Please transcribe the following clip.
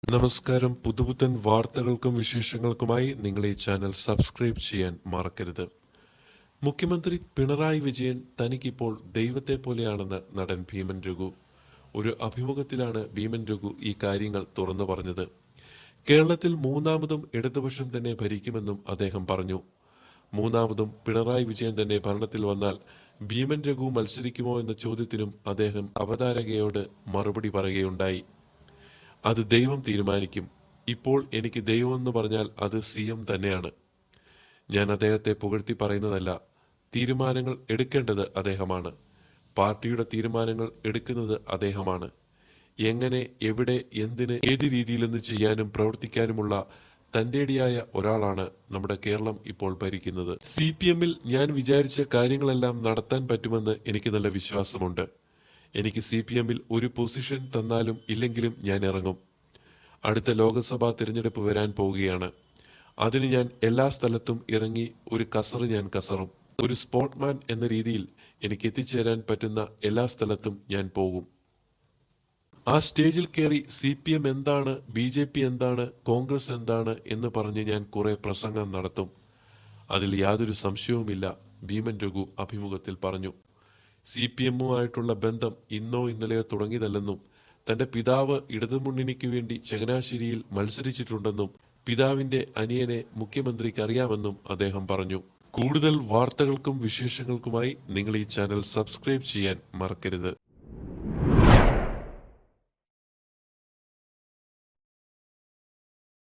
നമസ്കാരം. പുതുപുത്തൻ വാർത്തകൾക്കും വിശേഷങ്ങൾക്കുമായി നിങ്ങൾ ഈ ചാനൽ സബ്സ്ക്രൈബ് ചെയ്യാൻ മറക്കരുത്. മുഖ്യമന്ത്രി പിണറായി വിജയൻ തനിക്കിപ്പോൾ ദൈവത്തെ പോലെയാണെന്ന് നടൻ ഭീമൻ രഘു. ഒരു അഭിമുഖത്തിലാണ് ഭീമൻ രഘു ഈ കാര്യങ്ങൾ തുറന്നു പറഞ്ഞത്. കേരളത്തിൽ മൂന്നാമതും ഇടതുപക്ഷം തന്നെ ഭരിക്കുമെന്നും അദ്ദേഹം പറഞ്ഞു. മൂന്നാമതും പിണറായി വിജയൻ തന്നെ ഭരണത്തിൽ വന്നാൽ ഭീമൻ രഘു മത്സരിക്കുമോ എന്ന ചോദ്യത്തിനും അദ്ദേഹം അവതാരകയോട് മറുപടി പറയുകയുണ്ടായി. അത് ദൈവം തീരുമാനിക്കും. ഇപ്പോൾ എനിക്ക് ദൈവമെന്ന് പറഞ്ഞാൽ അത് CM തന്നെയാണ്. ഞാൻ അദ്ദേഹത്തെ പുകഴ്ത്തി പറയുന്നതല്ല. തീരുമാനങ്ങൾ എടുക്കേണ്ടത് അദ്ദേഹമാണ്. പാർട്ടിയുടെ തീരുമാനങ്ങൾ എടുക്കുന്നത് അദ്ദേഹമാണ്. എങ്ങനെ, എവിടെ, എന്തിന്, ഏത് രീതിയിലെന്ന് ചെയ്യാനും പ്രവർത്തിക്കാനുമുള്ള തന്റേടിയായ ഒരാളാണ് നമ്മുടെ കേരളം ഇപ്പോൾ ഭരിക്കുന്നത്. CPM-ൽ ഞാൻ വിചാരിച്ച കാര്യങ്ങളെല്ലാം നടത്താൻ പറ്റുമെന്ന് എനിക്ക് നല്ല വിശ്വാസമുണ്ട്. എനിക്ക് CPM-ൽ ഒരു പൊസിഷൻ തന്നാലും ഇല്ലെങ്കിലും ഞാൻ ഇറങ്ങും. അടുത്ത ലോക്സഭാ തിരഞ്ഞെടുപ്പ് വരാൻ പോവുകയാണ്. അതിന് ഞാൻ എല്ലാ സ്ഥലത്തും ഇറങ്ങി ഒരു കസറ് ഞാൻ കസറും. ഒരു സ്പോർട്സ്മാൻ എന്ന രീതിയിൽ എനിക്ക് എത്തിച്ചേരാൻ പറ്റുന്ന എല്ലാ സ്ഥലത്തും ഞാൻ പോകും. ആ സ്റ്റേജിൽ കയറി CPM എന്താണ്, BJP എന്താണ്, കോൺഗ്രസ് എന്താണ് എന്ന് പറഞ്ഞ് ഞാൻ കുറെ പ്രസംഗം നടത്തും. അതിൽ യാതൊരു സംശയവുമില്ല, ഭീമൻ രഘു അഭിമുഖത്തിൽ പറഞ്ഞു. CPM-ഉമായിട്ടുള്ള ബന്ധം ഇന്നോ ഇന്നലെയോ തുടങ്ങിയതല്ലെന്നും തന്റെ പിതാവ് ഇടതുമുന്നണിക്ക് വേണ്ടി ചങ്ങനാശ്ശേരിയിൽ മത്സരിച്ചിട്ടുണ്ടെന്നും പിതാവിന്റെ അനിയനെ മുഖ്യമന്ത്രിക്ക് അറിയാമെന്നും അദ്ദേഹം പറഞ്ഞു. കൂടുതൽ വാർത്തകൾക്കും വിശേഷങ്ങൾക്കുമായി നിങ്ങൾ ഈ ചാനൽ സബ്സ്ക്രൈബ് ചെയ്യാൻ മറക്കരുത്.